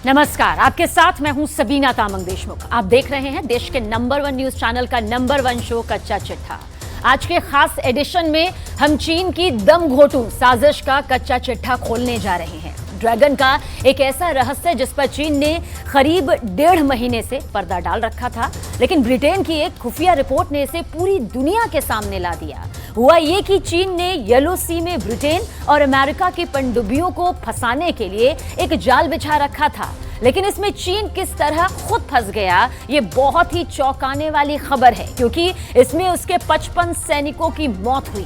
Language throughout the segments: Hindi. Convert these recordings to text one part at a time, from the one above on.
नमस्कार, आपके साथ मैं हूं सबीना तामंग देशमुख। आप देख रहे हैं देश के नंबर 1 न्यूज चैनल का नंबर 1 शो कच्चा चिट्ठा। आज के खास एडिशन में हम चीन की दम घोटू साजिश का कच्चा चिट्ठा खोलने जा रहे हैं। ड्रैगन का एक ऐसा रहस्य जिस पर चीन ने करीब 1.5 महीने से पर्दा डाल रखा था, लेकिन ब्रिटेन की एक खुफिया रिपोर्ट ने इसे पूरी दुनिया के सामने ला दिया। हुआ ये कि चीन ने येलो सी में ब्रिटेन और अमेरिका की पनडुब्बियों को फंसाने के लिए एक जाल बिछा रखा था, लेकिन इसमें चीन किस तरह खुद फंस गया, ये बहुत ही चौंकाने वाली खबर है, क्योंकि इसमें उसके 55 सैनिकों की मौत हुई।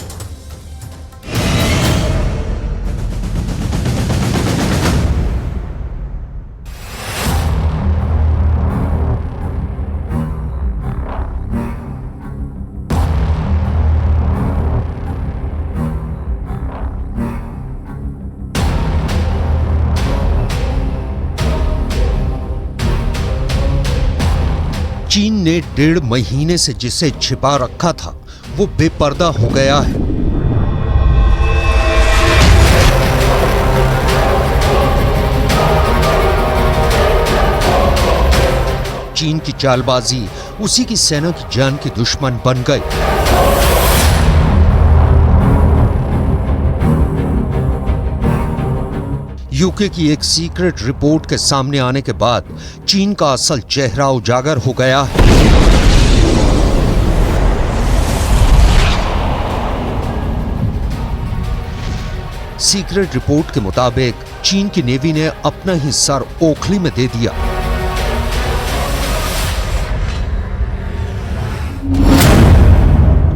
चीन ने 1.5 महीने से जिसे छिपा रखा था वो बेपर्दा हो गया है। चीन की चालबाजी उसी की सेना की जान की दुश्मन बन गई। यूके की एक सीक्रेट रिपोर्ट के सामने आने के बाद चीन का असल चेहरा उजागर हो गया है। सीक्रेट रिपोर्ट के मुताबिक चीन की नेवी ने अपना ही सर ओखली में दे दिया।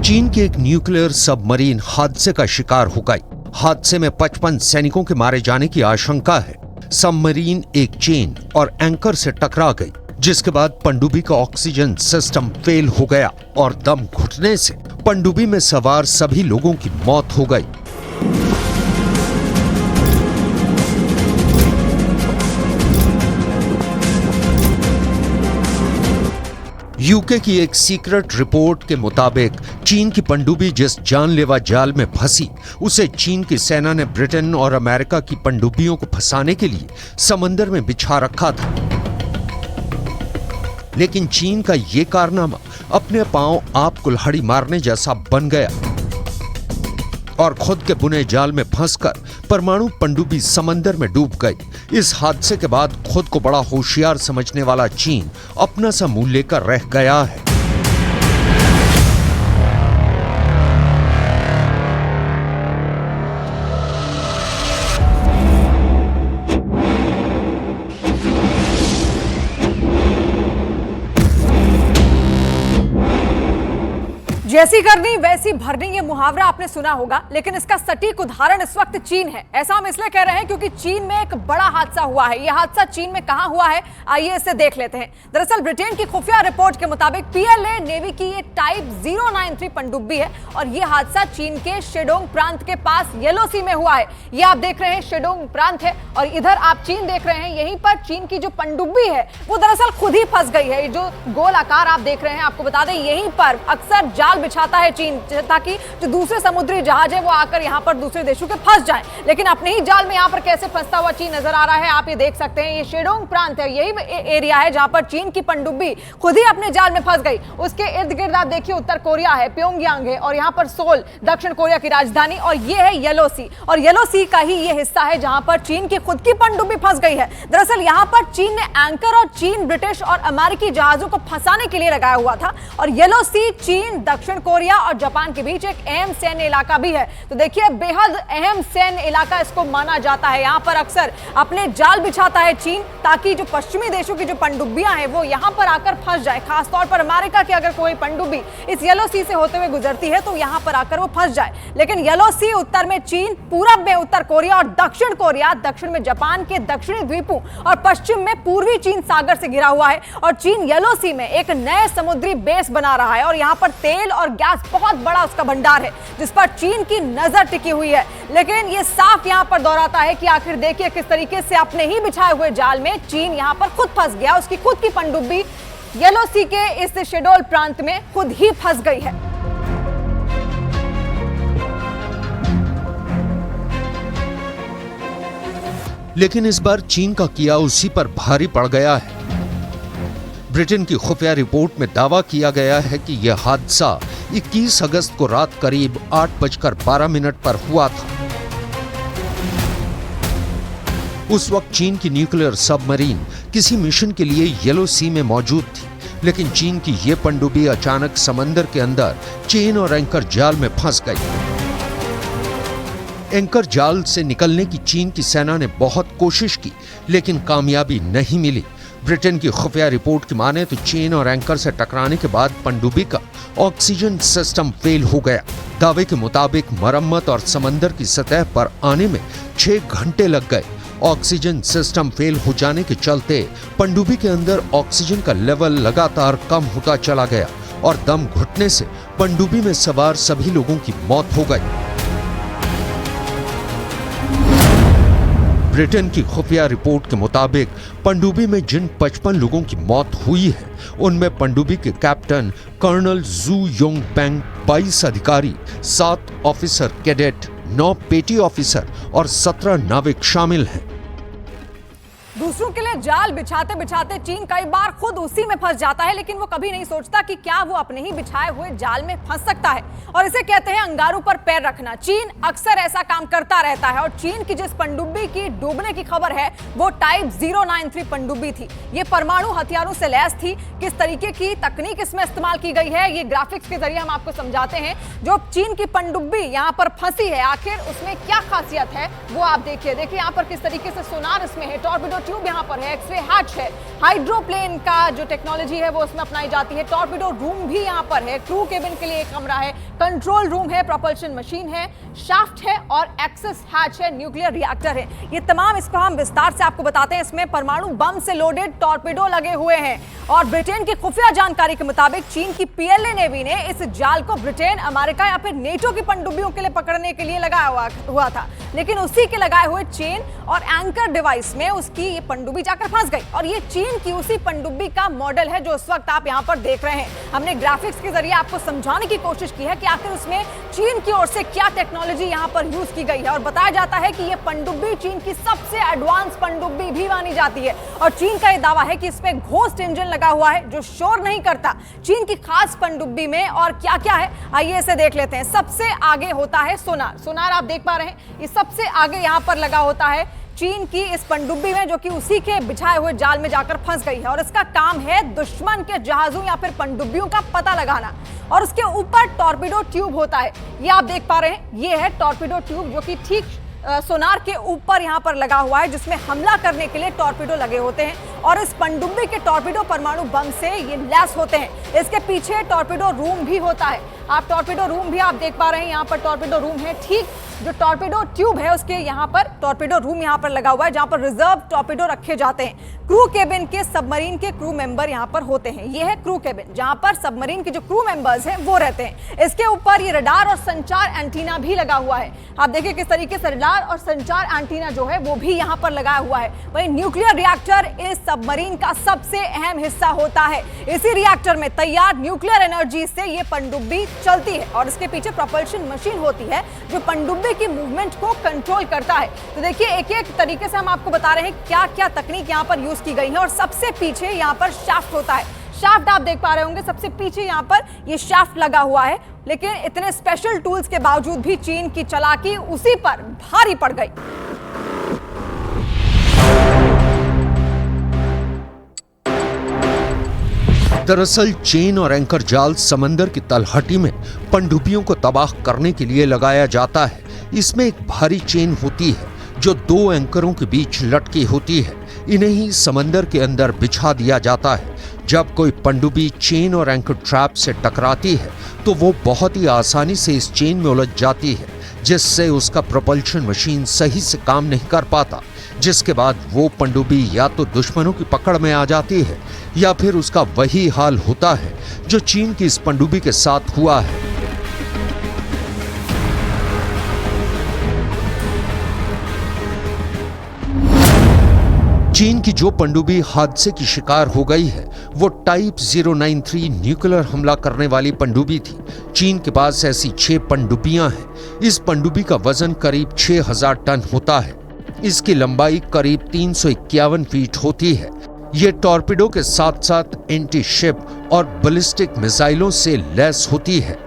चीन की एक न्यूक्लियर सबमरीन हादसे का शिकार हो गई। हादसे में 55 सैनिकों के मारे जाने की आशंका है। सबमरीन एक चेन और एंकर से टकरा गई, जिसके बाद पनडुब्बी का ऑक्सीजन सिस्टम फेल हो गया और दम घुटने से पनडुब्बी में सवार सभी लोगों की मौत हो गई। यूके की एक सीक्रेट रिपोर्ट के मुताबिक चीन की पनडुब्बी जिस जानलेवा जाल में फंसी, उसे चीन की सेना ने ब्रिटेन और अमेरिका की पनडुब्बियों को फंसाने के लिए समंदर में बिछा रखा था। लेकिन चीन का यह कारनामा अपने पांव आप कुल्हाड़ी मारने जैसा बन गया और खुद के बुने जाल में फंसकर परमाणु पनडुब्बी समंदर में डूब गई। इस हादसे के बाद खुद को बड़ा होशियार समझने वाला चीन अपना सा मुंह लेकर रह गया है। जैसी करनी वैसी भरनी, ये मुहावरा आपने सुना होगा, लेकिन इसका सटीक उदाहरण इस वक्त चीन है। ऐसा हम इसलिए कह रहे हैं क्योंकि चीन में एक बड़ा हादसा हुआ है। यह हादसा चीन में कहां हुआ है, आइए इसे देख लेते हैं। दरअसल ब्रिटेन की खुफिया रिपोर्ट के मुताबिक पीएलए नेवी की ये टाइप 093 पनडुब्बी है और यह हादसा चीन के शेडोंग प्रांत के पास येलो सी में हुआ है। ये आप देख रहे हैं शेडोंग प्रांत है और इधर आप चीन देख रहे हैं। यहीं पर चीन की जो पनडुब्बी है वो दरअसल खुद ही फंस गई है। जो गोल आकार आप देख रहे हैं, आपको बता दें यहीं पर अक्सर जाल बिछाता है चीन, ताकि जो दूसरे समुद्री जहाज है वो आकर यहां पर दूसरे देशों के फंस जाएं। लेकिन अपने ही जाल में यहां पर कैसे फंसता हुआ चीन नजर आ रहा है, आप ये देख सकते हैं। ये शेडोंग प्रांत है, यही एरिया है जहां पर चीन की पनडुब्बी खुद ही अपने जाल में फंस गई। उसके इर्द गिर्द आप देखिए उत्तर कोरिया है, प्योंगयांग है और यहां पर सोल दक्षिण कोरिया की राजधानी, और ये है येलो सी। और येलो सी का ही ये हिस्सा है जहां पर चीन की खुद की पनडुब्बी फंस गई है। दरअसल यहां पर चीन ने एंकर और चीन, ब्रिटिश और अमेरिकी जहाजों को फंसाने के लिए लगाया हुआ था। और येलो सी चीन, दक्षिण कोरिया और जापान के बीच एक अहम सैन्य इलाका भी है। तो देखिए बेहद अहम सैन्य इलाका इसको माना जाता है। यहां पर अक्सर अपने जाल बिछाता है चीन, ताकि जो पश्चिमी देशों की जो पनडुब्बियां हैं वो यहां पर आकर फंस जाए। खासतौर पर अमेरिका की अगर कोई पनडुब्बी इस येलो सी से होते हुए गुजरती है तो यहां पर आकर वो फंस जाए। लेकिन येलो सी उत्तर में चीन, पूरब में उत्तर कोरिया और दक्षिण कोरिया, दक्षिण में जापान के दक्षिणी द्वीपों और पश्चिम में पूर्वी चीन सागर से घिरा हुआ है। और चीन येलो सी में एक नए समुद्री बेस बना रहा है और यहां पर तेल और गैस बहुत बड़ा उसका भंडार है जिस पर चीन की नजर टिकी हुई है। लेकिन यह साफ यहां पर दोहराता है कि आखिर देखिए किस तरीके से अपने ही बिछाए हुए जाल में चीन यहां पर खुद फंस गया। उसकी खुद की पनडुब्बी येलो सी के इस शेडोल प्रांत में खुद ही फंस गई है। लेकिन इस बार चीन का किया उसी पर भारी पड़ गया है। ब्रिटेन की खुफिया रिपोर्ट में दावा किया गया है कि यह हादसा 21 अगस्त को रात करीब 8:12 पर हुआ था। उस वक्त चीन की न्यूक्लियर सबमरीन किसी मिशन के लिए येलो सी में मौजूद थी, लेकिन चीन की यह पनडुब्बी अचानक समंदर के अंदर चेन और एंकर जाल में फंस गई। एंकर जाल से निकलने की चीन की सेना ने बहुत कोशिश की, लेकिन कामयाबी नहीं मिली। ब्रिटेन की खुफिया रिपोर्ट की माने तो चेन और एंकर से टकराने के बाद पनडुब्बी का ऑक्सीजन सिस्टम फेल हो गया। दावे के मुताबिक मरम्मत और समंदर की सतह पर आने में 6 घंटे लग गए। ऑक्सीजन सिस्टम फेल हो जाने के चलते पनडुब्बी के अंदर ऑक्सीजन का लेवल लगातार कम होता चला गया और दम घुटने से पनडुब्बी में सवार सभी लोगों की मौत हो गई। ब्रिटेन की खुफिया रिपोर्ट के मुताबिक पनडुब्बी में जिन 55 लोगों की मौत हुई है, उनमें पनडुब्बी के कैप्टन कर्नल जू योंग पेंग, 22 अधिकारी, 7 ऑफिसर कैडेट, 9 पेटी ऑफिसर और 17 नाविक शामिल हैं। दूसरों के लिए जाल बिछाते बिछाते चीन कई बार खुद उसी में फंस जाता है, लेकिन वो कभी नहीं सोचता कि क्या वो अपने ही बिछाए हुए जाल में फंस सकता है, और इसे कहते हैं अंगारों पर पैर रखना। चीन अक्सर ऐसा काम करता रहता है, और चीन की जिस पनडुब्बी की डूबने की खबर है वो टाइप 093 पनडुब्बी थी। ये परमाणु हथियारों से लैस थी। किस तरीके की तकनीक इसमें इस्तेमाल की गई है, ये ग्राफिक्स के जरिए हम आपको समझाते हैं। जो चीन की पनडुब्बी यहाँ पर फंसी है, आखिर उसमें क्या खासियत है वो आप देखिए। देखिए यहाँ पर किस तरीके से सोनार इसमें है, टॉर्पिडो ट्यूब यहाँ पर है, एक्सरे हैच है, हाइड्रोप्लेन का जो टेक्नोलॉजी है वो उसमें अपनाई जाती है। टॉर्पिडो रूम भी यहाँ पर है, क्रू केबिन के लिए एक कमरा है, कंट्रोल रूम है, प्रोपल्शन मशीन है, शाफ्ट है और एक्सेस हैच है, न्यूक्लियर रिएक्टर है। ये तमाम इसको हम विस्तार से आपको बताते हैं। इसमें परमाणु बम से लोडेड टॉर्पिडो लगे हुए हैं, और ब्रिटेन की खुफिया जानकारी के मुताबिक चीन की पीएलए नेवी ने इस जाल को ब्रिटेन, अमेरिका या फिर नेटो की पनडुब्बियों के लिए पकड़ने के लिए लगाया हुआ था, लेकिन उसी के लगाए हुए चेन और एंकर डिवाइस में उसकी ये पनडुब्बी जाकर फंस गई। और ये चीन की उसी पनडुब्बी का मॉडल है जो इस वक्त आप यहाँ पर देख रहे हैं। हमने ग्राफिक्स के जरिए आपको समझाने की कोशिश की है कि आखिर उसमें चीन की ओर से क्या टेक्नोलॉजी यहाँ पर यूज की गई है, और बताया जाता है कि ये पनडुब्बी चीन की सबसे एडवांस पनडुब्बी भी मानी जाती है। और चीन का यह दावा है कि इसमें घोस्ट इंजन लगा हुआ है जो शोर नहीं करता। चीन की खास पनडुब्बी में और क्या क्या है, आइए इसे देख लेते हैं। सबसे आगे होता है सोनार। सोनार आप देख पा रहे हैं, ये सबसे आगे यहाँ पर लगा होता है चीन की इस पनडुब्बी में, जो कि उसी के बिछाए हुए जाल में जाकर फंस गई है। और इसका काम है दुश्मन के जहाजों या फिर पनडुब्बियों का पता लगाना। और उसके ऊपर टॉर्पिडो ट्यूब होता है, ये आप देख पा रहे हैं, ये है टॉर्पिडो ट्यूब जो कि ठीक सोनार के ऊपर यहाँ पर लगा हुआ है, जिसमें हमला करने के लिए टॉर्पिडो लगे होते हैं। और इस पनडुब्बी के टॉर्पिडो परमाणु बम से ये लैस होते हैं। इसके पीछे टॉर्पिडो रूम भी होता है, आप टॉर्पिडो रूम भी आप देख पा रहे हैं, यहाँ पर टॉर्पिडो रूम है। ठीक जो टॉर्पिडो ट्यूब है उसके यहाँ पर टॉर्पिडो रूम यहाँ पर लगा हुआ है, जहाँ पर रिजर्व टॉर्पिडो रखे जाते हैं। क्रू केबिन के सबमरीन के क्रू मेंबर यहाँ पर होते हैं। ये है क्रू केबिन, जहाँ पर सबमरीन के जो क्रू मेंबर्स हैं वो रहते हैं। इसके ऊपर ये रडार और संचार एंटीना भी लगा हुआ है। आप देखिए किस तरीके से रडार और संचार एंटीना जो है वो भी यहाँ पर लगाया हुआ है। वहीं न्यूक्लियर रिएक्टर इस सबमरीन का सबसे अहम हिस्सा होता है। इसी रिएक्टर में तैयार न्यूक्लियर एनर्जी से ये पनडुब्बी चलती है, और इसके पीछे प्रोपल्शन मशीन होती है जो पनडुब्बी की मूवमेंट को कंट्रोल करता है। तो देखिए एक एक तरीके से हम आपको बता रहे हैं क्या क्या तकनीक यहाँ पर यूज की गई है। और सबसे पीछे यहाँ पर शाफ्ट होता है। शाफ्ट आप देख पा रहे होंगे, सबसे पीछे यहाँ पर ये शाफ्ट लगा हुआ है। लेकिन इतने स्पेशल टूल्स के बावजूद भी चीन की चालाकी उसी पर भारी पड़ गई। दरअसल चेन और एंकर जाल समंदर की तलहटी में पनडुब्बियों को तबाह करने के लिए लगाया जाता है। इसमें एक भारी चेन होती है जो 2 एंकरों के बीच लटकी होती है। इन्हें ही समंदर के अंदर बिछा दिया जाता है। जब कोई पनडुब्बी चेन और एंकर ट्रैप से टकराती है तो वो बहुत ही आसानी से इस चेन में उलझ जाती है, जिससे उसका प्रोपल्शन मशीन सही से काम नहीं कर पाता, जिसके बाद वो पनडुब्बी या तो दुश्मनों की पकड़ में आ जाती है या फिर उसका वही हाल होता है जो चीन की इस पनडुब्बी के साथ हुआ है। चीन की जो पनडुब्बी हादसे की शिकार हो गई है वो टाइप 093 न्यूक्लियर हमला करने वाली पनडुब्बी थी। चीन के पास ऐसी 6 पनडुब्बियां हैं। इस पनडुब्बी का वजन करीब 6000 टन होता है। इसकी लंबाई करीब 351 फीट होती है। ये टॉर्पिडो के साथ साथ एंटी शिप और बैलिस्टिक मिसाइलों से लैस होती है।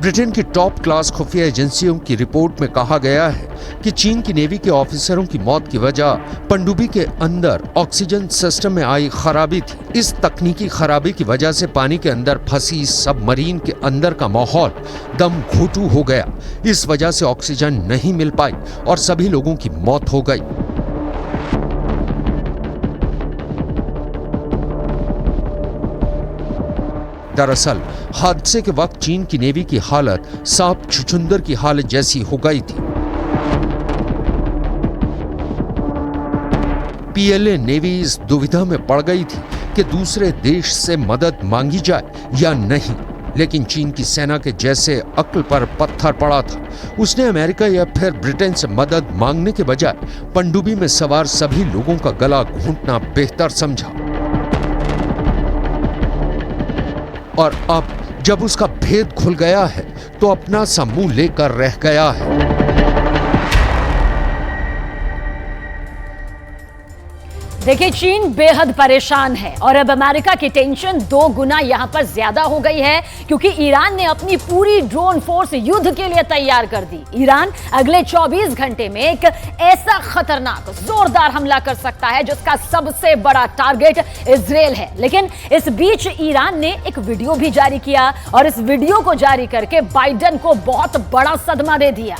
ब्रिटेन की टॉप क्लास खुफिया एजेंसियों की रिपोर्ट में कहा गया है कि चीन की नेवी के ऑफिसरों की मौत की वजह पनडुब्बी के अंदर ऑक्सीजन सिस्टम में आई खराबी थी। इस तकनीकी खराबी की वजह से पानी के अंदर फंसी सबमरीन के अंदर का माहौल दम घोटू हो गया। इस वजह से ऑक्सीजन नहीं मिल पाई और सभी लोगों की मौत हो गई। दरअसल हादसे के वक्त चीन की नेवी की हालत सांप छुछुंदर की हालत जैसी हो गई थी। पीएलए नेवी इस दुविधा में पड़ गई थी कि दूसरे देश से मदद मांगी जाए या नहीं, लेकिन चीन की सेना के जैसे अक्ल पर पत्थर पड़ा था। उसने अमेरिका या फिर ब्रिटेन से मदद मांगने के बजाय पनडुब्बी में सवार सभी लोगों का गला घोंटना बेहतर समझा। और अब जब उसका भेद खुल गया है तो अपना सा मुंह लेकर रह गया है। देखिए, चीन बेहद परेशान है और अब अमेरिका की टेंशन 2 गुना यहां पर ज्यादा हो गई है, क्योंकि ईरान ने अपनी पूरी ड्रोन फोर्स युद्ध के लिए तैयार कर दी। ईरान अगले 24 घंटे में एक ऐसा खतरनाक जोरदार हमला कर सकता है जिसका सबसे बड़ा टारगेट इजराइल है। लेकिन इस बीच ईरान ने एक वीडियो भी जारी किया और इस वीडियो को जारी करके बाइडेन को बहुत बड़ा सदमा दे दिया।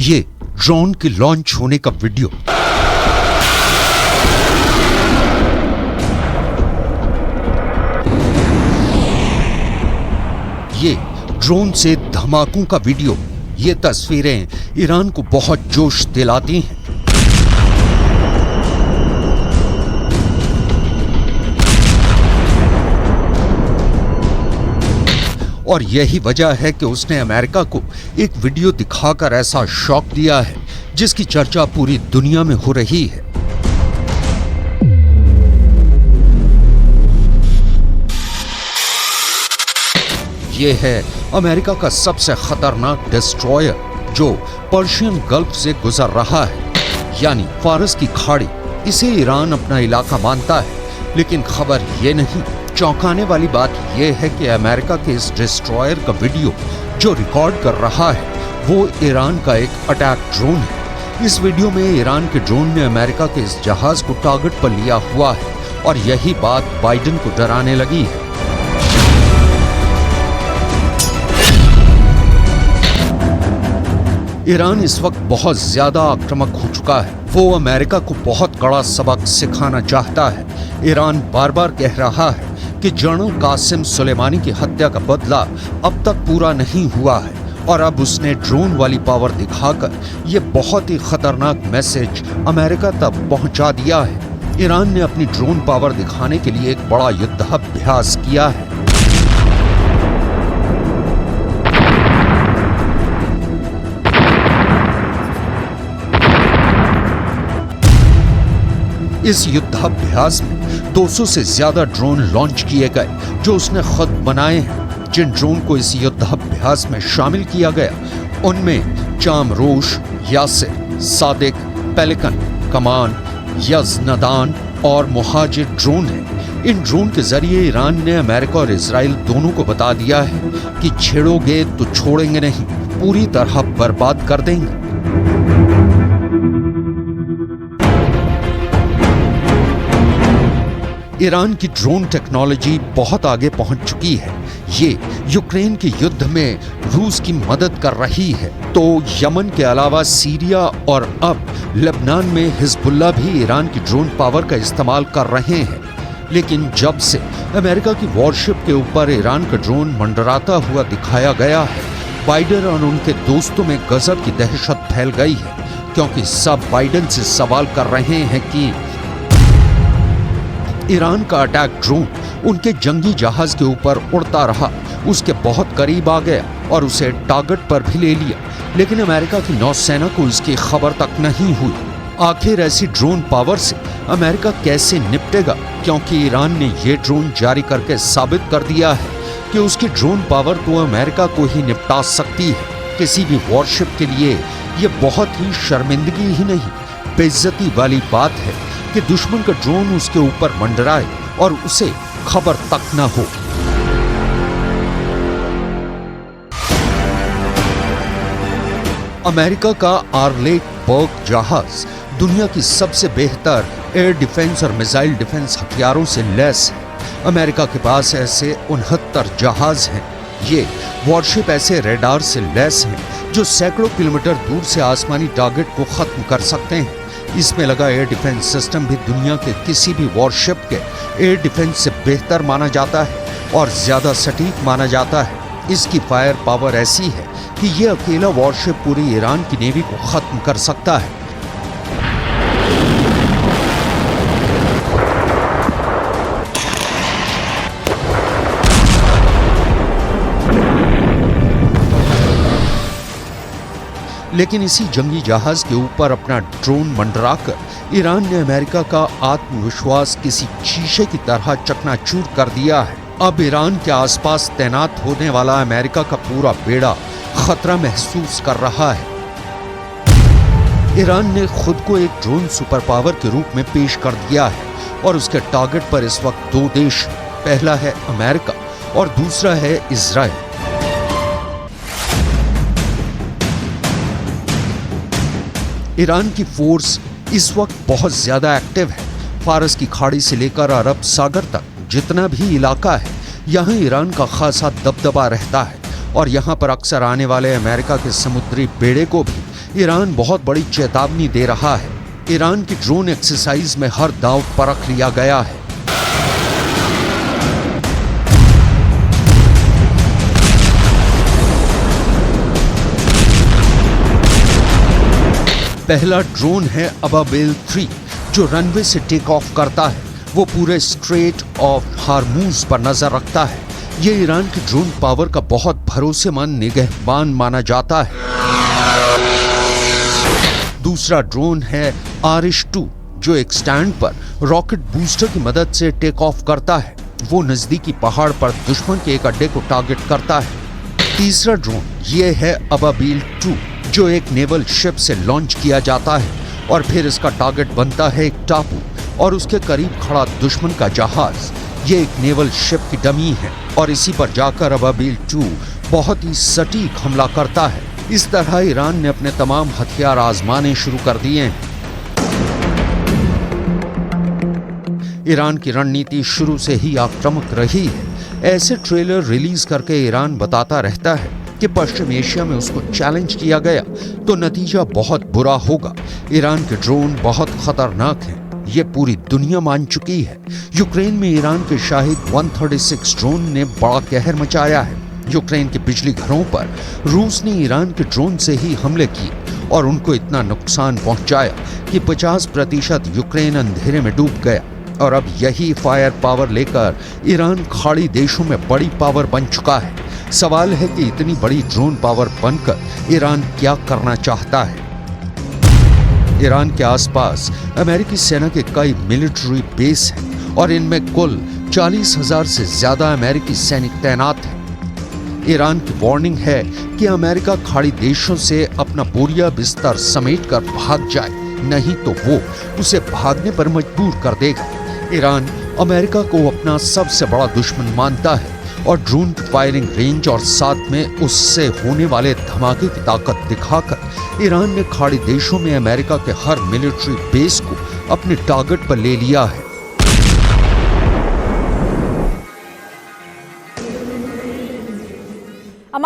ये ड्रोन के लॉन्च होने का वीडियो। ये ड्रोन से धमाकों का वीडियो। ये तस्वीरें ईरान को बहुत जोश दिलाती हैं। और यही वजह है कि उसने अमेरिका को एक वीडियो दिखाकर ऐसा शॉक दिया है जिसकी चर्चा पूरी दुनिया में हो रही है। यह है अमेरिका का सबसे खतरनाक डिस्ट्रॉयर जो पर्शियन गल्फ से गुजर रहा है, यानी फारस की खाड़ी। इसे ईरान अपना इलाका मानता है, लेकिन खबर यह नहीं, चौंकाने वाली बात यह है कि अमेरिका के इस डिस्ट्रॉयर का वीडियो जो रिकॉर्ड कर रहा है वो ईरान का एक अटैक ड्रोन है। इस वीडियो में ईरान के ड्रोन ने अमेरिका के इस जहाज को टारगेट पर लिया हुआ है और यही बात बाइडेन को डराने लगी है। ईरान इस वक्त बहुत ज्यादा आक्रामक हो चुका है। वो अमेरिका को बहुत कड़ा सबक सिखाना चाहता है। ईरान बार बार कह रहा है कि जनरल कासिम सुलेमानी की हत्या का बदला अब तक पूरा नहीं हुआ है और अब उसने ड्रोन वाली पावर दिखाकर ये बहुत ही खतरनाक मैसेज अमेरिका तक पहुंचा दिया है। ईरान ने अपनी ड्रोन पावर दिखाने के लिए एक बड़ा युद्धाभ्यास किया है। इस युद्धाभ्यास में 200 से ज्यादा ड्रोन लॉन्च किए गए जो उसने खुद बनाए हैं। जिन ड्रोन को इस युद्धाभ्यास में शामिल किया गया उनमें चामरोश, यासिर, सादिक, पेलिकन, कमान, यज़नदान और मुहाजिर ड्रोन हैं। इन ड्रोन के जरिए ईरान ने अमेरिका और इजराइल दोनों को बता दिया है कि छेड़ोगे तो छोड़ेंगे नहीं, पूरी तरह बर्बाद कर देंगे। ईरान की ड्रोन टेक्नोलॉजी बहुत आगे पहुंच चुकी है। ये यूक्रेन के युद्ध में रूस की मदद कर रही है, तो यमन के अलावा सीरिया और अब लेबनान में हिजबुल्लाह भी ईरान की ड्रोन पावर का इस्तेमाल कर रहे हैं। लेकिन जब से अमेरिका की वॉरशिप के ऊपर ईरान का ड्रोन मंडराता हुआ दिखाया गया है, बाइडेन और उनके दोस्तों में गजब की दहशत फैल गई है, क्योंकि सब बाइडेन से सवाल कर रहे हैं कि ईरान का अटैक ड्रोन उनके जंगी जहाज के ऊपर उड़ता रहा, उसके बहुत करीब आ गया और उसे टारगेट पर भी ले लिया, लेकिन अमेरिका की नौसेना को इसकी खबर तक नहीं हुई। आखिर ऐसी ड्रोन पावर से अमेरिका कैसे निपटेगा, क्योंकि ईरान ने ये ड्रोन जारी करके साबित कर दिया है कि उसकी ड्रोन पावर तो अमेरिका को ही निपटा सकती है। किसी भी वॉरशिप के लिए ये बहुत ही शर्मिंदगी ही नहीं, बेइज्जती वाली बात है कि दुश्मन का ड्रोन उसके ऊपर मंडराए और उसे खबर तक न हो। अमेरिका का आर्लेट बर्ग जहाज दुनिया की सबसे बेहतर एयर डिफेंस और मिसाइल डिफेंस हथियारों से लैस है। अमेरिका के पास ऐसे 69 जहाज हैं। ये वॉरशिप ऐसे रेडार से लैस हैं जो सैकड़ों किलोमीटर दूर से आसमानी टारगेट को खत्म कर सकते हैं। इसमें लगा एयर डिफेंस सिस्टम भी दुनिया के किसी भी वॉरशिप के एयर डिफेंस से बेहतर माना जाता है और ज्यादा सटीक माना जाता है। इसकी फायर पावर ऐसी है कि ये अकेला वॉरशिप पूरी ईरान की नेवी को खत्म कर सकता है। लेकिन इसी जंगी जहाज के ऊपर अपना ड्रोन मंडराकर ईरान ने अमेरिका का आत्मविश्वास किसी शीशे की तरह चकनाचूर कर दिया है। अब ईरान के आसपास तैनात होने वाला अमेरिका का पूरा बेड़ा खतरा महसूस कर रहा है। ईरान ने खुद को एक ड्रोन सुपर पावर के रूप में पेश कर दिया है और उसके टारगेट पर इस वक्त 2 देश, पहला है अमेरिका और दूसरा है इजराइल। ईरान की फोर्स इस वक्त बहुत ज्यादा एक्टिव है। फारस की खाड़ी से लेकर अरब सागर तक जितना भी इलाका है, यहाँ ईरान का खासा दबदबा रहता है और यहाँ पर अक्सर आने वाले अमेरिका के समुद्री बेड़े को भी ईरान बहुत बड़ी चेतावनी दे रहा है। ईरान की ड्रोन एक्सरसाइज में हर दांव परख लिया गया है। पहला ड्रोन है अबाबिल 3 जो रनवे से टेक ऑफ करता है। वो पूरे स्ट्रेट ऑफ हार्मूज पर नजर रखता है। ये ईरान की ड्रोन पावर का बहुत भरोसेमंद निगहबान माना जाता है। दूसरा ड्रोन है आरिश 2 जो एक स्टैंड पर रॉकेट बूस्टर की मदद से टेक ऑफ करता है। वो नजदीकी पहाड़ पर दुश्मन के एक अड्डे को टारगेट करता है। तीसरा ड्रोन ये है अबाबिल 2 जो एक नेवल शिप से लॉन्च किया जाता है और फिर इसका टारगेट बनता है एक टापू और उसके करीब खड़ा दुश्मन का जहाज। ये एक नेवल शिप की डमी है और इसी पर जाकर अबाबिल 2 बहुत ही सटीक हमला करता है। इस तरह ईरान ने अपने तमाम हथियार आजमाने शुरू कर दिए हैं। ईरान की रणनीति शुरू से ही आक्रामक रही है। ऐसे ट्रेलर रिलीज करके ईरान बताता रहता है कि पश्चिम एशिया में उसको चैलेंज किया गया तो नतीजा बहुत बुरा होगा। ईरान के ड्रोन बहुत खतरनाक हैं, ये पूरी दुनिया मान चुकी है। यूक्रेन में ईरान के शाहिद 136 ड्रोन ने बड़ा कहर मचाया है। यूक्रेन के बिजली घरों पर रूस ने ईरान के ड्रोन से ही हमले किए और उनको इतना नुकसान पहुंचाया कि 50% यूक्रेन अंधेरे में डूब गया। और अब यही फायर पावर लेकर ईरान खाड़ी देशों में बड़ी पावर बन चुका है। सवाल है कि इतनी बड़ी ड्रोन पावर बनकर ईरान क्या करना चाहता है। ईरान के आसपास अमेरिकी सेना के कई मिलिट्री बेस हैं और इनमें कुल 40,000 से ज्यादा अमेरिकी सैनिक तैनात हैं। ईरान की वार्निंग है कि अमेरिका खाड़ी देशों से अपना बोरिया बिस्तर समेटकर भाग जाए, नहीं तो वो उसे भागने पर मजबूर कर देगा। ईरान अमेरिका को अपना सबसे बड़ा दुश्मन मानता है और ड्रोन की फायरिंग रेंज और साथ में उससे होने वाले धमाके की ताकत दिखाकर ईरान ने खाड़ी देशों में अमेरिका के हर मिलिट्री बेस को अपने टारगेट पर ले लिया है।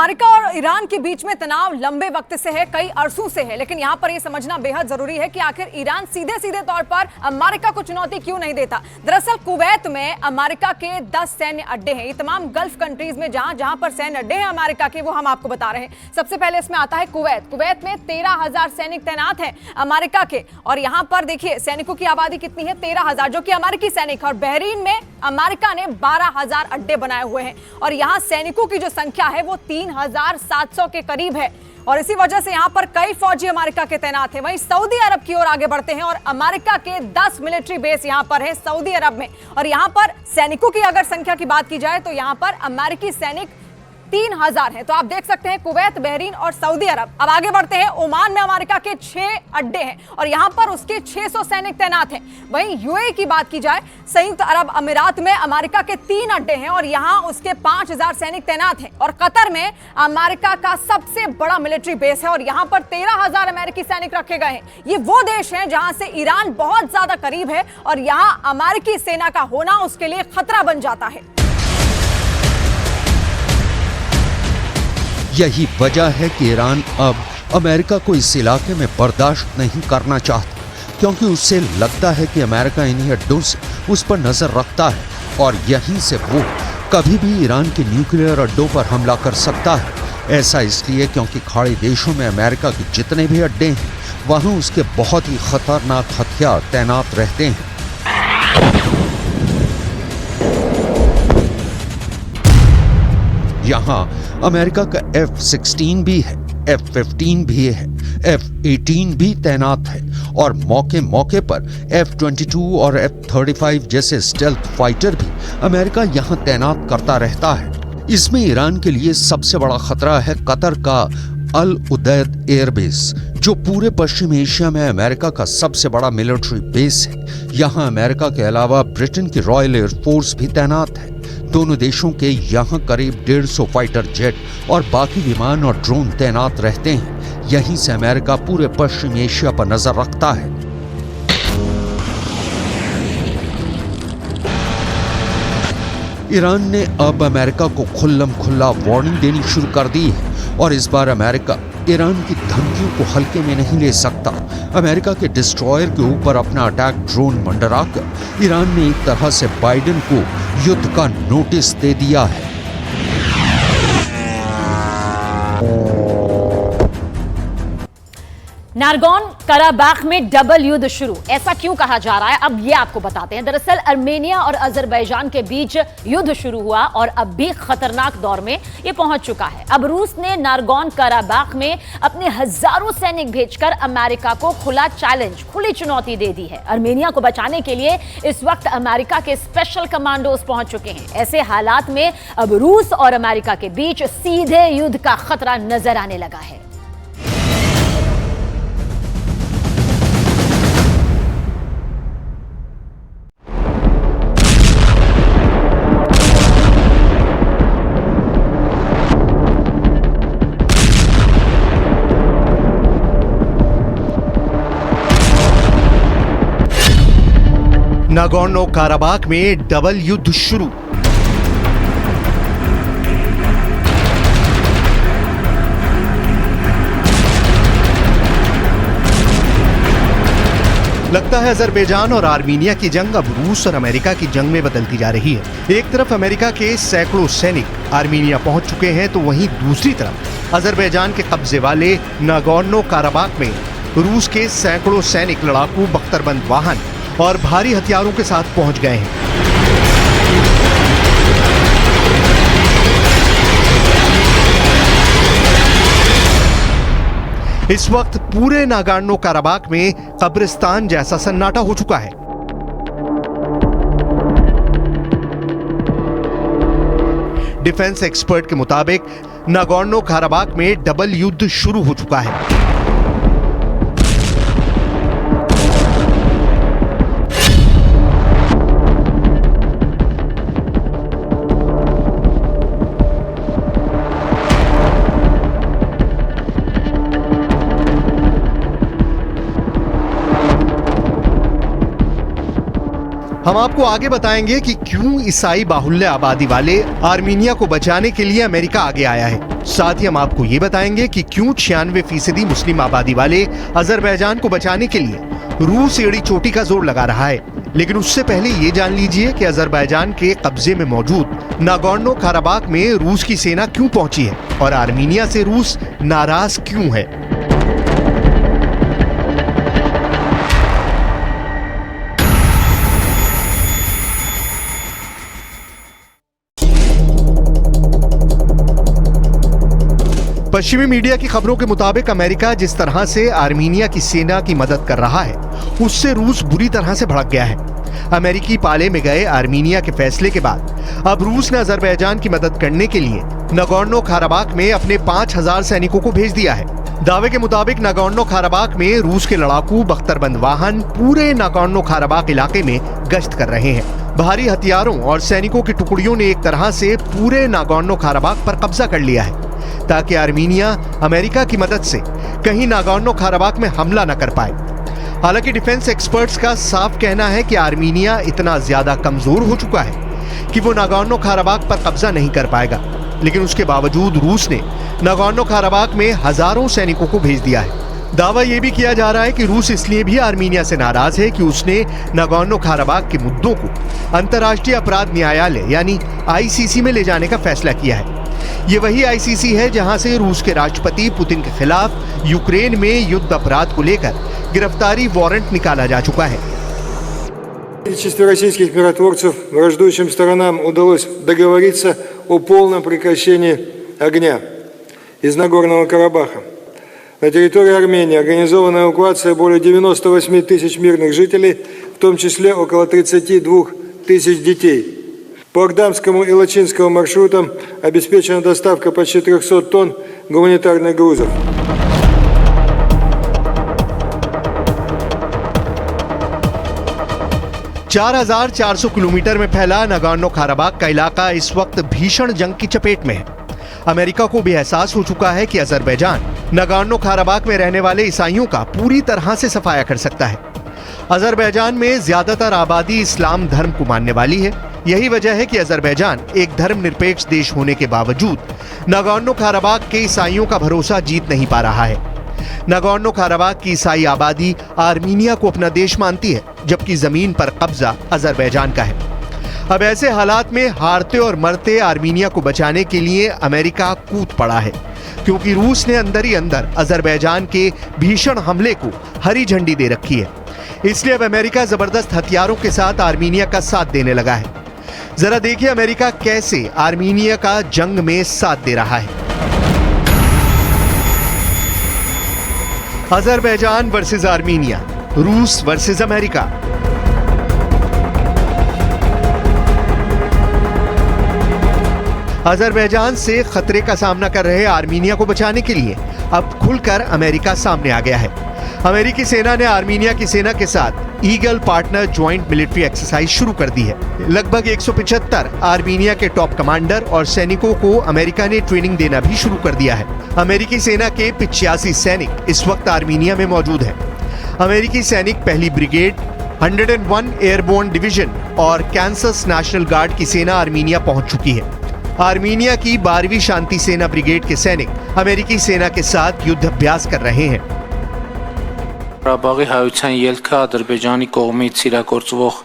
अमेरिका और ईरान के बीच में तनाव लंबे वक्त से है, कई अरसों से है, लेकिन यहां पर यह समझना बेहद जरूरी है कि आखिर ईरान सीधे सीधे तौर पर अमेरिका को चुनौती क्यों नहीं देता। दरअसल कुवैत में अमेरिका के 10 सैन्य अड्डे हैं। ये तमाम गल्फ कंट्रीज में जहां पर सैन्य अड्डे हैं अमेरिका के, वो हम आपको बता रहे हैं। सबसे पहले इसमें आता है कुवैत। कुवैत में 13,000 सैनिक तैनात हैं अमेरिका के, और यहां पर देखिए सैनिकों की आबादी कितनी है, 13,000, जो कि अमेरिकी सैनिक। और बहरीन में अमेरिका ने 12,000 अड्डे बनाए हुए हैं, और यहां सैनिकों की जो संख्या है वो 3,700 के करीब है, और इसी वजह से यहां पर कई फौजी अमेरिका के तैनात हैं। वहीं सऊदी अरब की ओर आगे बढ़ते हैं, और अमेरिका के 10 मिलिट्री बेस यहां पर है सऊदी अरब में, और यहां पर सैनिकों की अगर संख्या की बात की जाए तो यहां पर अमेरिकी सैनिक 3,000 हैं। तो आप देख सकते हैं कुवैत, बहरीन और सऊदी अरब। अब आगे बढ़ते हैं, ओमान में अमेरिका के 6 अड्डे हैं, और यहां पर उसके 600 सैनिक तैनात हैं। वहीं यूएई की बात की जाए, संयुक्त अरब अमीरात में अमेरिका के 3 अड्डे हैं, और यहां उसके 5,000 सैनिक तैनात हैं। और कतर में अमेरिका का सबसे बड़ा मिलिट्री बेस है, और यहां पर 13,000 अमेरिकी सैनिक रखे गए हैं। ये वो देश हैं जहां से ईरान बहुत ज्यादा करीब है, और यहां अमेरिकी सेना का होना उसके लिए खतरा बन जाता है। यही वजह है कि ईरान अब अमेरिका को इस इलाके में बर्दाश्त नहीं करना चाहता, क्योंकि उससे लगता है कि अमेरिका इन्हीं अड्डों से उस पर नजर रखता है, और यहीं से वो कभी भी ईरान के न्यूक्लियर अड्डों पर हमला कर सकता है। ऐसा इसलिए क्योंकि खाड़ी देशों में अमेरिका के जितने भी अड्डे हैं वहां उसके बहुत ही खतरनाक हथियार तैनात रहते हैं। यहाँ अमेरिका का F-16 भी है, F-15 भी है, F-18 भी तैनात है, और मौके मौके पर F-22 और F-35 जैसे स्टेल्थ फाइटर भी अमेरिका यहाँ तैनात करता रहता है। इसमें ईरान के लिए सबसे बड़ा खतरा है कतर का अल उदैद एयरबेस, जो पूरे पश्चिम एशिया में अमेरिका का सबसे बड़ा मिलिट्री बेस है। यहाँ अमेरिका के अलावा ब्रिटेन की रॉयल एयरफोर्स भी तैनात है। दोनों देशों के यहाँ करीब 150 फाइटर जेट और बाकी विमान और ड्रोन तैनात रहते हैं। यहीं से अमेरिका पूरे पश्चिम एशिया पर नजर रखता है। ईरान ने अब अमेरिका को खुल्लम खुल्ला वार्निंग देनी शुरू कर दी है, और इस बार अमेरिका ईरान की धमकियों को हल्के में नहीं ले सकता। अमेरिका के डिस्ट्रॉयर के ऊपर अपना अटैक ड्रोन मंडराकर ईरान ने एक तरह से बाइडेन को युद्ध का नोटिस दे दिया है। नारगोन कराबाख में डबल युद्ध शुरू, ऐसा क्यों कहा जा रहा है, अब ये आपको बताते हैं। दरअसल अर्मेनिया और अजरबैजान के बीच युद्ध शुरू हुआ और अब भी खतरनाक दौर में ये पहुंच चुका है। अब रूस ने नारगोन कराबाख में अपने हजारों सैनिक भेजकर अमेरिका को खुला चैलेंज, खुली चुनौती दे दी है। अर्मेनिया को बचाने के लिए इस वक्त अमेरिका के स्पेशल कमांडोज पहुंच चुके हैं। ऐसे हालात में अब रूस और अमेरिका के बीच सीधे युद्ध का खतरा नजर आने लगा है। नागोर्नो काराबाख में डबल युद्ध शुरू। लगता है अजरबैजान और आर्मीनिया की जंग अब रूस और अमेरिका की जंग में बदलती जा रही है। एक तरफ अमेरिका के सैकड़ों सैनिक आर्मीनिया पहुंच चुके हैं, तो वहीं दूसरी तरफ अजरबैजान के कब्जे वाले नागोर्नो काराबाख में रूस के सैकड़ों सैनिक लड़ाकू बख्तरबंद वाहन और भारी हथियारों के साथ पहुंच गए हैं। इस वक्त पूरे नागोर्नो काराबाख में कब्रिस्तान जैसा सन्नाटा हो चुका है। डिफेंस एक्सपर्ट के मुताबिक नागोर्नो काराबाख में डबल युद्ध शुरू हो चुका है। हम आपको आगे बताएंगे कि क्यों ईसाई बाहुल्य आबादी वाले आर्मीनिया को बचाने के लिए अमेरिका आगे आया है। साथ ही हम आपको ये बताएंगे कि क्यों 96% मुस्लिम आबादी वाले अजरबैजान को बचाने के लिए रूस एड़ी चोटी का जोर लगा रहा है। लेकिन उससे पहले ये जान लीजिए कि अजरबैजान के कब्जे में मौजूद नागोर्नो काराबाख में रूस की सेना क्यों पहुंची है और आर्मीनिया से रूस नाराज क्यों है। पश्चिमी मीडिया की खबरों के मुताबिक अमेरिका जिस तरह से आर्मीनिया की सेना की मदद कर रहा है, उससे रूस बुरी तरह से भड़क गया है। अमेरिकी पाले में गए आर्मीनिया के फैसले के बाद अब रूस ने अजरबैजान की मदद करने के लिए नागोर्नो काराबाख में अपने 5000 सैनिकों को भेज दिया है। दावे के मुताबिक नागोर्नो काराबाख में रूस के लड़ाकू बख्तरबंद वाहन पूरे नागोर्नो काराबाख इलाके में गश्त कर रहे हैं। भारी हथियारों और सैनिकों की टुकड़ियों ने एक तरह से पूरे नागोर्नो काराबाख पर कब्जा कर लिया है ताकि आर्मीनिया अमेरिका की मदद से कहीं नागोर्नो काराबाख में हमला न कर पाए। हालांकि डिफेंस एक्सपर्ट्स का साफ कहना है कि आर्मीनिया इतना ज्यादा कमजोर हो चुका है कि वो नागोर्नो काराबाख पर कब्जा नहीं कर पाएगा। लेकिन उसके बावजूद रूस ने नागोर्नो काराबाख में हजारों सैनिकों को भेज दिया है। दावा यह भी किया जा रहा है कि रूस इसलिए भी आर्मीनिया से नाराज है कि उसने नागोर्नो काराबाख के मुद्दों को अंतर्राष्ट्रीय अपराध न्यायालय यानी आईसीसी में ले जाने का फैसला किया है। ये वही आईसीसी है जहां से रूस के राष्ट्रपति पुतिन के खिलाफ यूक्रेन में युद्ध अपराध को लेकर गिरफ्तारी वारंट निकाला जा चुका है। Количество российских миротворцев враждующим сторонам удалось договориться о полном прекращении огня из Нагорного Карабаха. На территории Армении организована эвакуация более 98 тысяч мирных жителей, в том числе около 32 тысяч детей. По Агдамскому и Лачинскому маршрутам обеспечена доставка почти 300 тонн гуманитарных грузов. $4,400 किलोमीटर में फैला नागोर्नो काराबाख का इलाका इस वक्त भीषण जंग की चपेट में है। अमेरिका को भी एहसास हो चुका है कि अजरबैजान नागोर्नो काराबाख में रहने वाले ईसाइयों का पूरी तरह से सफाया कर सकता है। अजरबैजान में ज्यादातर आबादी इस्लाम धर्म को मानने वाली है। यही वजह है कि अजरबैजान एक धर्मनिरपेक्ष देश होने के बावजूद नागोर्नो काराबाख के ईसाइयों का भरोसा जीत नहीं पा रहा है। नागोर्नो काराबाख की ईसाई आबादी आर्मीनिया को अपना देश मानती है, जबकि जमीन पर कब्जा अजरबैजान का है। अब ऐसे हालात में हारते और मरते आर्मीनिया को बचाने के लिए अमेरिका कूद पड़ा है, क्योंकि रूस ने अंदर ही अंदर अजरबैजान के भीषण हमले को हरी झंडी दे रखी है। इसलिए अब अमेरिका जबरदस्त हथियारों के साथ आर्मीनिया का साथ देने लगा है। जरा देखिए अमेरिका कैसे आर्मीनिया का जंग में साथ दे रहा है। अजरबैजान वर्सेस आर्मीनिया, रूस वर्सेस अमेरिका। अजरबैजान से खतरे का सामना कर रहे आर्मीनिया को बचाने के लिए अब खुलकर अमेरिका सामने आ गया है। अमेरिकी सेना ने आर्मीनिया की सेना के साथ eagle partner joint military exercise शुरू कर दी है। लगभग 175 आर्मीनिया के टॉप कमांडर और सैनिकों को अमेरिका ने ट्रेनिंग देना भी शुरू कर दिया है। अमेरिकी सेना के 85 सैनिक इस वक्त आर्मीनिया में मौजूद हैं। अमेरिकी सैनिक पहली ब्रिगेड, 101 एयरबोर्न डिवीजन और कैंसस नेशनल गार्ड की सेना आर्मीनिया पहुंच चुकी है। आर्मीनिया की 12वीं शांति सेना ब्रिगेड के सैनिक अमेरिकी सेना के साथ युद्ध अभ्यास कर रहे हैं। Ղարաբաղի հայության ելքը Ադրբեջանի կողմից իրագործվող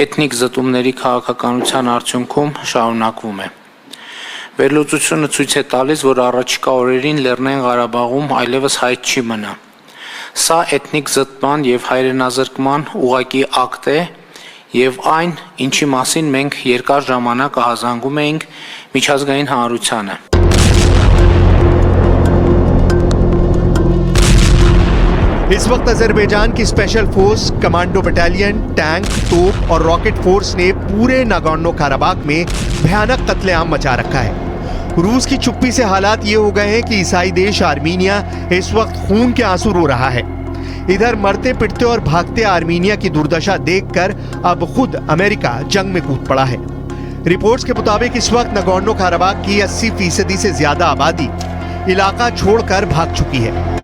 էթնիկ զտումների քաղաքականության արդյունքում շարունակվում է։ Վերլուծությունը ցույց է տալիս, որ առաջիկա օրերին Լեռնային Ղարաբաղում այլևս հայտ չի մնա։ Սա էթնիկ զտման եւ հայրենազրկման ուղղակի ակտ է եւ այն, ինչի մասին մենք երկար ժամանակ ահազանգում էինք միջազգային հանրությանը։ इस वक्त अजरबैजान की special force, commando battalion, tank, तोप और रॉकेट फोर्स ने पूरे नागोर्नो काराबाख में भयानक कत्लेआम मचा रखा है। रूस की चुप्पी से हालात ये हो गए हैं कि ईसाई देश आर्मीनिया इस वक्त खून के आंसू रो रहा है। इधर मरते पिटते और भागते आर्मीनिया की दुर्दशा देखकर अब खुद अमेरिका जंग में कूद पड़ा है। रिपोर्ट्स के मुताबिक इस वक्त नागोर्नो काराबाख की 80% से ज्यादा आबादी इलाका छोड़कर भाग चुकी है।